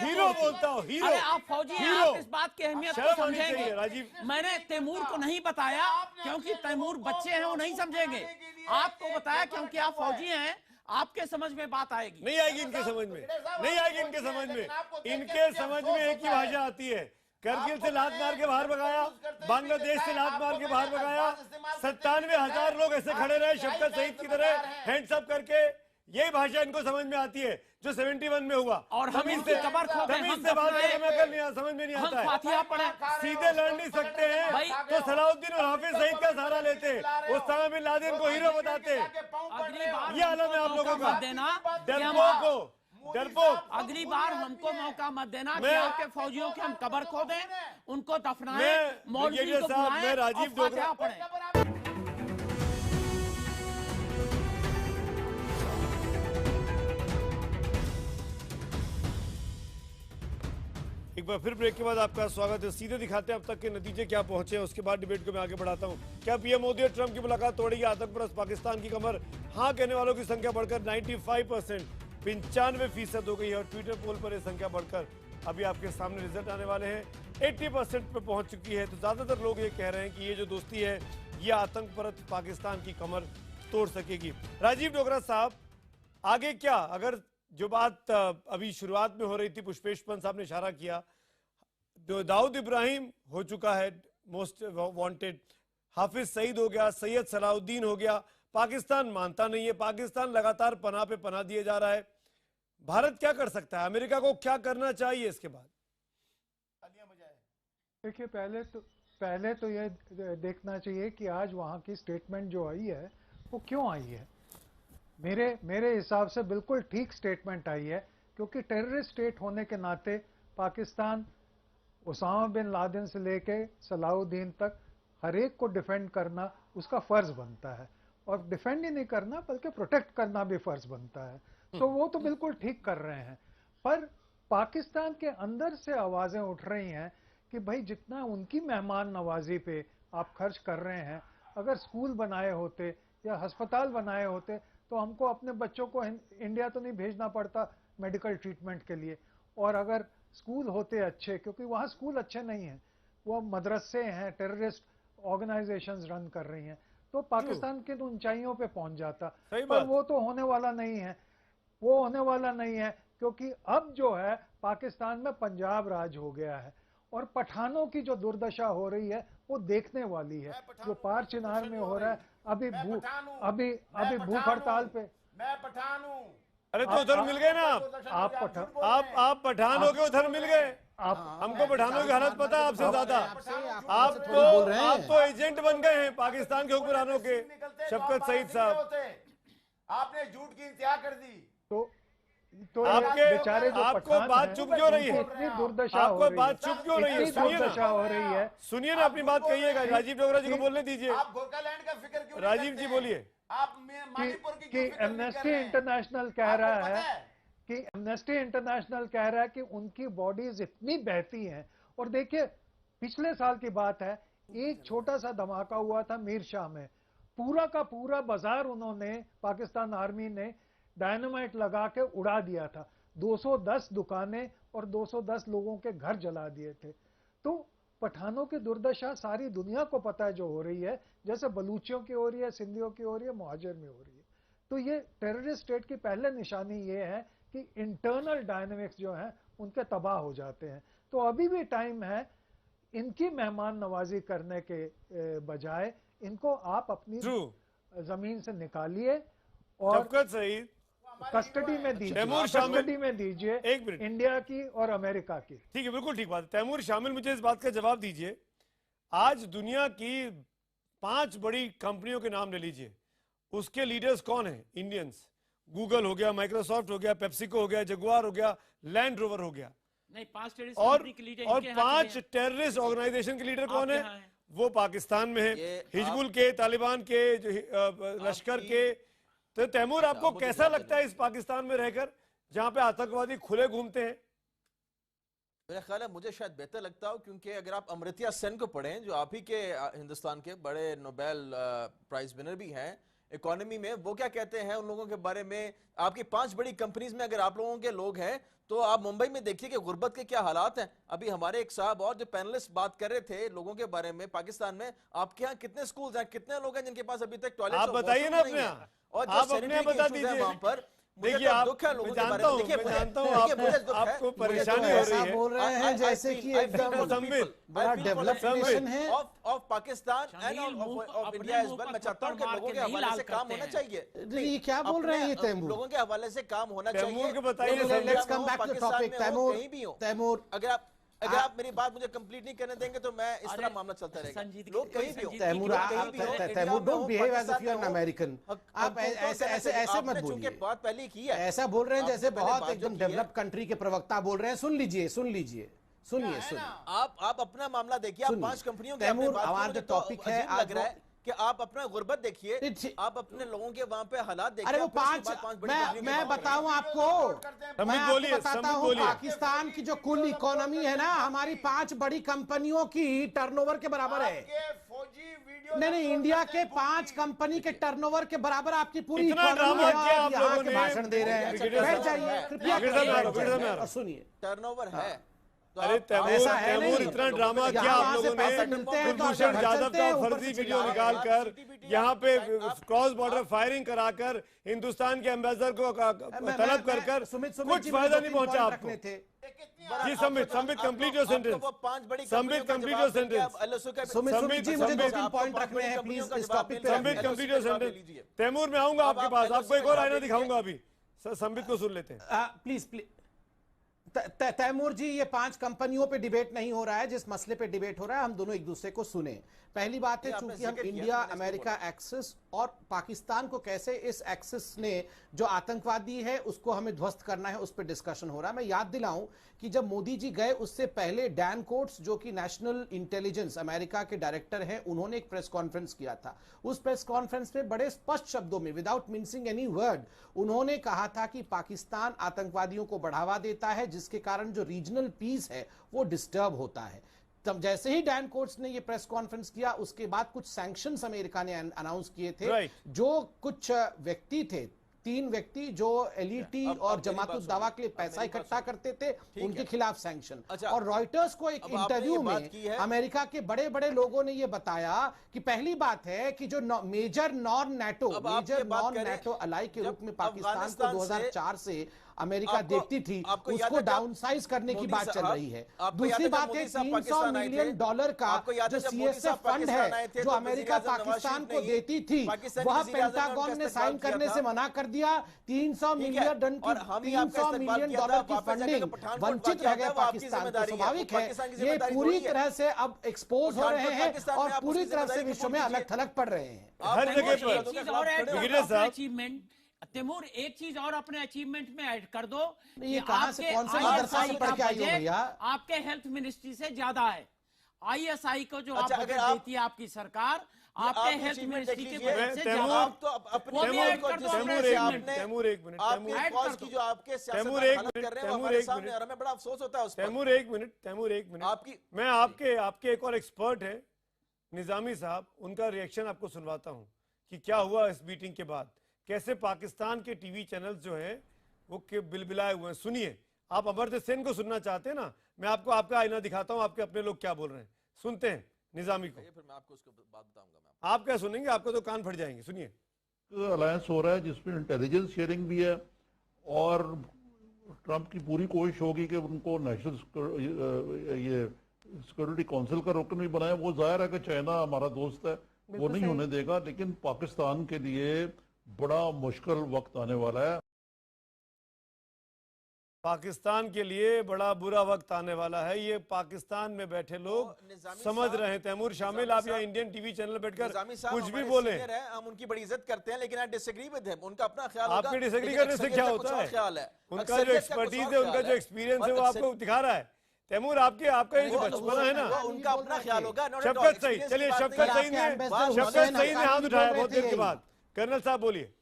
हीरो बोलता हो, हीरो। अरे आप फौजी हैं, आप इस बात की अहमियत को समझेंगे। राजीव, मैंने तैमूर को नहीं बताया क्योंकि तैमूर बच्चे हैं, वो नहीं समझेंगे। आपको बताया क्योंकि आप फौजी हैं, आपके समझ में बात आएगी। नहीं आएगी इनके समझ में, नहीं आएगी इनके समझ में। इनके समझ में एक ही भाषा आती है। करगिल से लात मार के बाहर भगाया, बांग्लादेश से लात मार के बाहर भगाया, 97,000 लोग ऐसे खड़े रहे शफकत सईद की तरह हैंड्स अप करके। यही भाषा इनको समझ में आती है जो 71 में हुआ। और हम इससे कबर खो गए, हम से बात करने समझ में नहीं आता है। सीधे लड़ नहीं सकते हैं तो सलाउद्दीन और हाफिज सईद का सहारा लेते, ओसामा बिन लादेन को हीरो बताते। ये आलम है आप लोगों का। डरपोक, अगली बार हमको मौका मत देना कि आपके फौजियों के हम कबर खो दें, उनको दफनाएं, मौलवी को बुलाएं, राजीव डोगरा पढ़ें। एक एक बार फिर ब्रेक के बाद आपका स्वागत है। सीधे दिखाते हैं अब तक के नतीजे क्या पहुंचे हैं, उसके बाद डिबेट को मैं आगे बढ़ाता हूं। क्या पीएम मोदी और ट्रंप की मुलाकात तोड़ेगी आतंकप्रस्त पाकिस्तान की कमर? हाँ कहने वालों की संख्या बढ़कर 95% 95% हो गई है और ट्विटर पोल पर यह संख्या बढ़कर अभी आपके सामने रिजल्ट आने वाले हैं 80% पे पहुंच चुकी है। तो ज्यादातर लोग ये कह रहे हैं कि ये जो दोस्ती है ये आतंकप्रस्त पाकिस्तान की कमर तोड़ सकेगी। राजीव डोगरा साहब, आगे क्या? अगर जो बात अभी शुरुआत में हो रही थी, पुष्पेश पंत साहब ने इशारा किया, तो दाऊद इब्राहिम हो चुका है मोस्ट वांटेड, हाफिज सईद हो गया, सैयद सलाउद्दीन हो गया, पाकिस्तान मानता नहीं है, पाकिस्तान लगातार पनाह पे पनाह दिए जा रहा है। भारत क्या कर सकता है? अमेरिका को क्या करना चाहिए इसके बाद? देखिए, पहले तो ये देखना चाहिए कि आज वहाँ की स्टेटमेंट जो आई है वो क्यों आई है। मेरे हिसाब से बिल्कुल ठीक स्टेटमेंट आई है, क्योंकि टेररिस्ट स्टेट होने के नाते पाकिस्तान उसामा बिन लादेन से लेके सलाउद्दीन तक हर एक को डिफेंड करना उसका फर्ज बनता है, और डिफेंड ही नहीं करना बल्कि प्रोटेक्ट करना भी फर्ज बनता है। तो वो तो बिल्कुल ठीक कर रहे हैं, पर पाकिस्तान के अंदर से आवाज़ें उठ रही हैं कि भाई जितना उनकी मेहमान नवाजी पे आप खर्च कर रहे हैं, अगर स्कूल बनाए होते या अस्पताल बनाए होते तो हमको अपने बच्चों को इंडिया तो नहीं भेजना पड़ता मेडिकल ट्रीटमेंट के लिए। और अगर स्कूल होते अच्छे, क्योंकि वहाँ स्कूल अच्छे नहीं हैं, वो मदरसे हैं, टेररिस्ट ऑर्गेनाइजेशंस रन कर रही हैं, तो पाकिस्तान के ऊंचाइयों पे पहुंच जाता। पर वो तो होने वाला नहीं है, वो होने वाला नहीं है, क्योंकि अब जो है पाकिस्तान में पंजाब राज हो गया है और पठानों की जो दुर्दशा हो रही है वो देखने वाली है। जो पार चिनार में हो रहा है, अभी भूख हड़ताल पे। मैं पठान हूँ। अरे तो उधर मिल गए ना आप पठान हो गए, उधर मिल गए। हमको पठानों की हालत पता है आपसे ज्यादा। आप तो एजेंट बन गए हैं पाकिस्तान के हुक्मरानों के, शफकत सईद साहब। आपने झूठ की इंतहा कर दी। तो आपके बेचारे जो आपको बात चुप क्यों रही है? इतनी दुर्दशा आपको बात चुप क्यों रही है? दुर्दशा हो रही है। सुनिए ना, अपनी बात कहिएगा। राजीव डोगरा जी को बोलने दीजिए। आप गोरखालैंड का फिक्र क्यों? राजीव जी बोलिए। आप मणिपुर की एमनेस्टी इंटरनेशनल कह रहा है कि एमनेस्टी इंटरनेशनल कह रहा है कि उनकी बॉडीज इतनी बहती हैं। और देखिए, पिछले साल की बात है, एक छोटा सा धमाका हुआ था मीर शाह में, पूरा का पूरा बाजार उन्होंने, पाकिस्तान आर्मी ने डायनामाइट लगा के उड़ा दिया था। 210 दुकानें और 210 लोगों के घर जला दिए थे। तो पठानों की दुर्दशा सारी दुनिया को पता है जो हो रही है, जैसे बलूचियों की हो रही है, सिंधियों की हो रही है, मुहाजिर में हो रही है। तो ये टेररिस्ट स्टेट की पहले निशानी ये है कि इंटरनल डायनामिक्स जो हैं उनके तबाह हो जाते हैं। तो अभी भी टाइम है, इनकी मेहमान नवाजी करने के बजाय इनको आप अपनी जमीन से निकालिए और कस्टडी में दीजिए, कस्टडी में दीजिए। एक मिनट, इंडिया की और अमेरिका की। ठीक है, बिल्कुल ठीक बात है। तैमूर शामिल, मुझे इस बात का जवाब दीजिए। आज दुनिया की 5 बड़ी कंपनियों के नाम ले लीजिए, उसके लीडर्स कौन हैं? इंडियंस। गूगल हो गया, माइक्रोसॉफ्ट हो गया, पेप्सिको हो गया, जगुआर हो गया, लैंड रोवर हो गया। नहीं, 5 और 5 टेररिस्ट ऑर्गेनाइजेशन के लीडर कौन है? वो पाकिस्तान में है, हिजबुल के, तालिबान के, लश्कर के। तो तैमूर, आपको कैसा लगता है इस पाकिस्तान में रहकर जहां पे आतंकवादी खुले घूमते हैं? मेरा ख्याल है मुझे शायद बेहतर लगता हो, क्योंकि अगर आप अमर्त्य सेन को पढ़ें, जो आप ही के हिंदुस्तान के बड़े नोबेल प्राइज विनर भी हैं इकोनॉमी में, वो क्या कहते हैं उन लोगों के बारे में। आपकी 5 बड़ी कंपनीज में अगर आप लोगों के लोग हैं, तो आप मुंबई में देखिए कि गुर्बत के क्या हालात हैं। अभी हमारे एक साहब और जो पैनलिस्ट बात कर रहे थे लोगों के बारे में पाकिस्तान में, आपके यहाँ कितने स्कूल्स हैं, कितने लोग हैं जिनके पास अभी तक टॉयलेट? आप बताइए ना अपने यहाँ, और आप अपने बता दीजिए वहां पर। देखिए, आप दुख है लोगों के बारे में। देखिए, मैं जानता हूं आपको परेशानी हो रही है। बोल रहे हैं जैसे कि एकदम बड़ा डेवलप्ड नेशन है of Pakistan and of India as well. मैं चाहता हूं कि लोगों के हवाले से काम होना चाहिए। ये क्या बोल रहे हैं ये तैमूर? लोगों के हवाले से काम होना चाहिए। तैमूर को बताइए। Let's come back to topic. Taimur, अगर आप मेरी बात मुझे कंप्लीट नहीं करने देंगे तो मैं इस तरह मामला चलता रहेगा। लोग कहीं भी हो। Taimur don't behave as if you are an American. आप ऐसे मत बोलिए। बात पहले की है, ऐसा बोल रहे हैं जैसे बहुत एकदम डेवलप्ड कंट्री के प्रवक्ता बोल रहे हैं। सुनिए आप अपना मामला देखिए। आप 5 कंपनियों के तैमूर, हमारा जो टॉपिक है लग रहा है कि आप अपना गुर्बत देखिए, आप अपने लोगों के वहां पे हालात देखिए। अरे वो मैं बताऊं आपको, मैं आपको बताता हूं, पाकिस्तान की जो कुल इकोनॉमी है ना, हमारी 5 बड़ी कंपनियों की टर्नओवर के बराबर है। नहीं, इंडिया के 5 कंपनी के टर्नओवर के बराबर आपकी पूरी इकोनॉमी है। आप यहाँ के भाषण दे रहे हैं, बैठ जाइए कृपया, सुनिए। टर्नओवर है अरे तैमूर इतना ड्रामा किया आप लोगों ने, कुलभूषण जाधव का फर्जी वीडियो निकालकर यहाँ पे क्रॉस बॉर्डर फायरिंग कराकर हिंदुस्तान के एम्बेसडर को तलब कर कुछ फायदा नहीं पहुंचा आपको। जी Sambit complete your sentence, Sambit complete your sentence, Sambit complete your sentence. Taimur मैं आऊंगा आपके पास, आपको एक और आईना दिखाऊंगा अभी, संबित को सुन लेते हैं प्लीज। तैमूर जी, ये 5 कंपनियों पे डिबेट नहीं हो रहा है, जिस मसले पे डिबेट हो रहा है हम दोनों एक दूसरे को सुने। पहली बात है, चूंकि हम इंडिया अमेरिका एक्सिस और पाकिस्तान को कैसे इस एक्सिस ने जो आतंकवादी है उसको हमें ध्वस्त करना है, उस पर डिस्कशन हो रहा है। मैं याद दिलाऊं कि जब मोदी जी गए उससे पहले डैन कोट्स, जो कि नेशनल इंटेलिजेंस अमेरिका के डायरेक्टर हैं, उन्होंने एक प्रेस कॉन्फ्रेंस किया था। उस प्रेस कॉन्फ्रेंस में बड़े स्पष्ट शब्दों में, विदाउट मिंसिंग एनी वर्ड, उन्होंने कहा था कि पाकिस्तान आतंकवादियों को बढ़ावा देता है, जिसके कारण जो रीजनल पीस है वो डिस्टर्ब होता है। तब जैसे ही डैन कोट्स ने ये प्रेस कॉन्फ्रेंस किया, उसके बाद कुछ सैंक्शंस अमेरिका ने अनाउंस किए थे। जो कुछ व्यक्ति थे, 3 व्यक्ति जो एलईटी और जमात-उद-दावा के लिए पैसा इकट्ठा करते थे, उनके खिलाफ सैंक्शन। और रॉयटर्स को एक इंटरव्यू में अमेरिका के बड़े बड़े लोगों ने यह बताया कि पहली बात है कि जो मेजर नॉन नेटो अलाई के रूप में पाकिस्तान को 2004 से अमेरिका देखती थी, उसको डाउनसाइज करने की बात चल रही है। दूसरी बात है, $300 मिलियन का जो सीएसएफ फंड है जो अमेरिका पाकिस्तान को देती थी, वह पेंटागन ने साइन करने से मना कर दिया। $300 मिलियन की फंडिंग वंचित रह गया पाकिस्तान। तो स्वाभाविक है ये पूरी तरह से अब एक्सपोज हो रहे हैं और पूरी तरह से विश्व में अलग थलग पड़ रहे हैं। हर जगह पर तैमूर, एक चीज और अपने अचीवमेंट में ऐड कर दो, ये कहां से, कौन से मदरसा से पढ़ के आई हो भैया? आपके हेल्थ मिनिस्ट्री से ज्यादा है। आईएसआई को जो आप बजट देती है आपकी सरकार, आपके हेल्थ मिनिस्ट्री के बजट से ज्यादा। तैमूर एक मिनट, मैं आपके एक और एक्सपर्ट है निजामी साहब, उनका रिएक्शन आपको सुनवाता हूं कि क्या हुआ इस मीटिंग के बाद, कैसे पाकिस्तान के टीवी चैनल्स जो हैं वो बिलबिलाए हुए हैं। सुनिए, आप अमर्त्य सेन को सुनना चाहते हैं ना, मैं आपको आपका आईना दिखाता हूं, आपके अपने लोग क्या बोल रहे हैं, सुनते हैं निजामी को। फिर मैं आपको उसके बाद बताऊंगा। आप क्या सुनेंगे, आपको तो कान फट जाएंगे। सुनिए, अलायंस हो रहा है जिसमें इंटेलिजेंस शेयरिंग भी है और ट्रंप की पूरी कोशिश होगी कि उनको नेशनल ये सिक्योरिटी काउंसिल का रुकन भी बनाए। वो जाहिर है कि चाइना हमारा दोस्त है, वो नहीं होने देगा, लेकिन पाकिस्तान के लिए बड़ा मुश्किल वक्त आने वाला है। पाकिस्तान के लिए बड़ा बुरा वक्त आने वाला है, ये पाकिस्तान में बैठे लोग समझ रहे हैं। तैमूर शामिल, आप यहाँ इंडियन टीवी चैनल बैठकर कुछ भी बोले, हम उनकी बड़ी इज्जत करते हैं, लेकिन आई डिसएग्री विद हिम। उनका अपना ख्याल, आपके डिसएग्री करने से क्या होता है? उनका जो एक्सपर्टीज है, उनका जो एक्सपीरियंस है, वो आपको दिखा रहा है। तैमूर, आपका ये जो बचपना है ना, उनका अपना ख्याल होगा। शफकत सईद, चलिए शफकत सईद ने हाथ उठाया बहुत देर के बाद। कर्नल साहब बोलिए।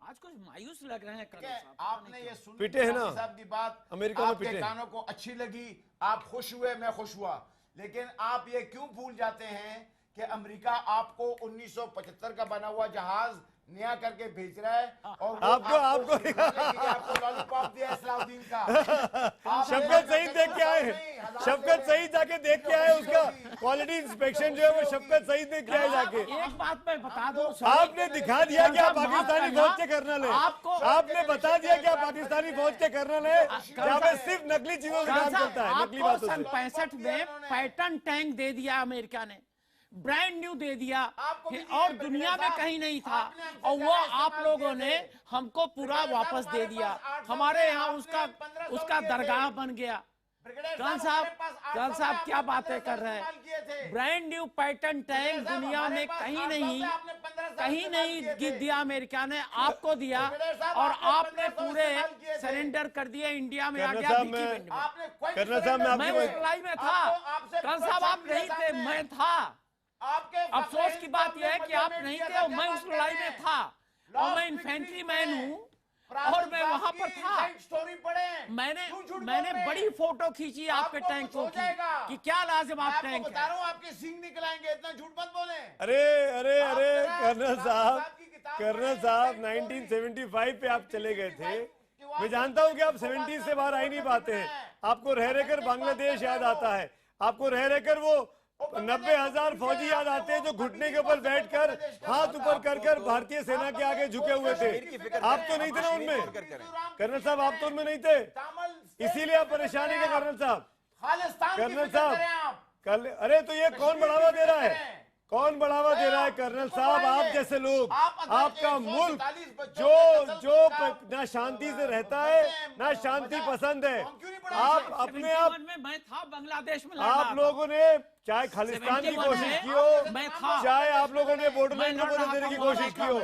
आज कुछ मायूस लग रहे हैं कर्नल साहब। आपने ये सुन पिटे है ना साहब की बात, अमेरिका में पिटे, आपके कानों को अच्छी लगी, आप खुश हुए, मैं खुश हुआ, लेकिन आप ये क्यों भूल जाते हैं कि अमेरिका आपको 1975 का बना हुआ जहाज नया करके भेज रहा है और आपको लॉलीपॉप दिया इस्लाउद्दीन का। शफकत सईद देख के आए, शफकत सईद जाके देख के आए, उसका क्वालिटी इंस्पेक्शन जो है वो शफकत सईद देख के आए जाके। एक बात मैं बता दूं, आपने दिखा दिया कि आप पाकिस्तानी फौज के कर्नल है, आपने बता दिया कि आप पाकिस्तानी फौज के कर्नल है, जहाँ पे सिर्फ नकली चीजों से काम चलता है, नकली बातों से। 65 में पैटर्न टैंक दे दिया अमेरिका ने, ब्रांड न्यू दे दिया, और दुनिया में कहीं नहीं था, और वो आप लोगों ने हमको पूरा वापस दे दिया। हमारे यहाँ उसका दरगाह बन गया। खान साहब क्या बातें कर रहे हैं? ब्रांड न्यू पैटर्न टैंक दुनिया में कहीं नहीं दिया अमेरिका ने, आपको दिया, और आपने पूरे सरेंडर कर दिए। इंडिया में आ गया। मैं रिप्लाई में था, खान साहब आप नहीं थे, मैं था। अफसोस की बात यह है कि आप नहीं थे और मैं उस लड़ाई में था और मैं इन्फेंट्री मैन हूँ और मैं वहां पर था। मैंने बड़ी फोटो खींची आपके टैंकों की कि क्या लाजवाब टैंक है। आपके सींग निकलाएंगे, इतना झूठ मत बोले। अरे अरे अरे कर्नल साहब 1975 पे आप चले गए थे। मैं जानता हूं कि आप 70 से बाहर आ ही नहीं पाते हैं। आपको रह रहकर बांग्लादेश याद आता है, आपको रह रहकर वो 90,000 फौजी याद आते हैं जो घुटने के ऊपर बैठकर हाथ ऊपर कर भारतीय सेना के आगे झुके हुए थे। आप तो नहीं थे ना उनमें कर्नल साहब, आप तो उनमें नहीं थे, इसीलिए आप परेशानी थे कर्नल साहब। कर्नल साहब अरे तो ये कौन बढ़ावा दे रहा है, कौन बढ़ावा दे रहा है कर्नल साहब? आप जैसे लोग, आपका मुल्क जो ना शांति से रहता है ना शांति पसंद है। आप अपने आप में मैं था बांग्लादेश में, आप लोगों ने चाहे खालिस्तान की कोशिश की हो, चाहे आप लोगों ने बॉर्डरलैंड को बदल देने की कोशिश की हो,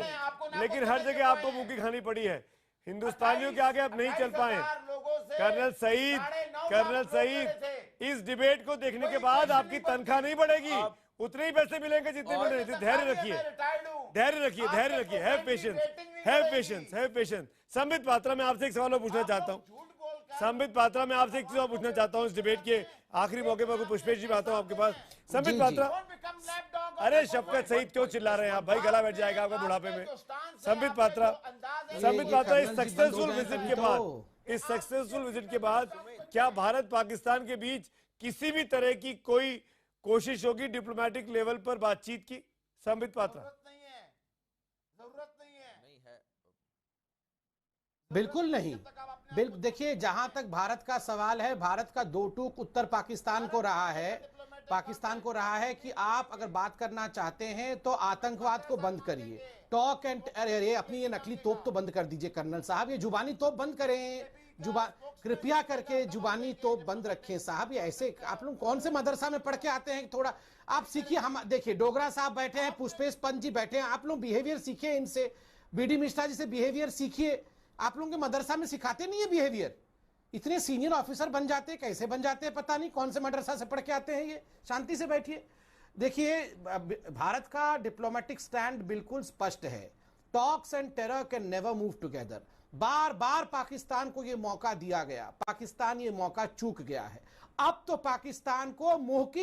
लेकिन हर जगह आपको मुंह की खानी पड़ी है। हिंदुस्तानियों के आगे आप नहीं चल पाए। कर्नल सईद इस डिबेट को देखने के बाद आपकी तनख्वाह नहीं बढ़ेगी, उतने ही पैसे मिलेंगे जितने मिल रहे थे। धैर्य रखिए, हैव पेशेंस। संबित पात्रा, मैं आपसे एक सवाल पूछना चाहता हूँ। संबित पात्रा, मैं आपसे एक सवाल पूछना चाहता हूँ इस डिबेट के आखिरी मौके पर। पुष्पेश जी, आता हूँ आपके पास। संबित पात्रा, अरे शफकत सईद क्यों चिल्ला रहे हैं आप भाई? गला बैठ जाएगा आपका बुढ़ापे में। संबित पात्रा, इस सक्सेसफुल विजिट के बाद क्या भारत पाकिस्तान के बीच किसी भी तरह की कोई कोशिश होगी डिप्लोमेटिक लेवल पर बातचीत की? संबित पात्रा। जरूरत नहीं है। बिल्कुल नहीं। देखिए, जहां तक भारत का सवाल है, भारत का दो टूक उत्तर पाकिस्तान को रहा है कि आप अगर बात करना चाहते हैं तो आतंकवाद को बंद करिए। टॉक एंड अरे अपनी ये नकली तोप तो बंद कर दीजिए कर्नल साहब, ये जुबानी तोप बंद करें। कृपया करके जुबानी तोप बंद रखें साहब। ये ऐसे आप लोग कौन से मदरसा में पढ़ के आते हैं? थोड़ा आप सीखिए। हम देखिए, डोगरा साहब बैठे हैं, पुष्पेश पंत जी बैठे हैं, आप लोग बिहेवियर सीखिए इनसे। बीडी मिश्रा जी से बिहेवियर सीखिए। आप लोगों के मदरसा में सिखाते नहीं है बिहेवियर? इतने सीनियर ऑफिसर बन जाते हैं, कैसे बन जाते हैं पता नहीं, कौन से मदरसा से पढ़ के आते हैं ये? शांति से बैठिए। देखिए, भारत का डिप्लोमेटिक स्टैंड बिल्कुल स्पष्ट है। Talks and terror can never move together. बार बार पाकिस्तान को ये मौका दिया गया, पाकिस्तान ये मौका चूक गया है। अब तो पाकिस्तान को मुंह की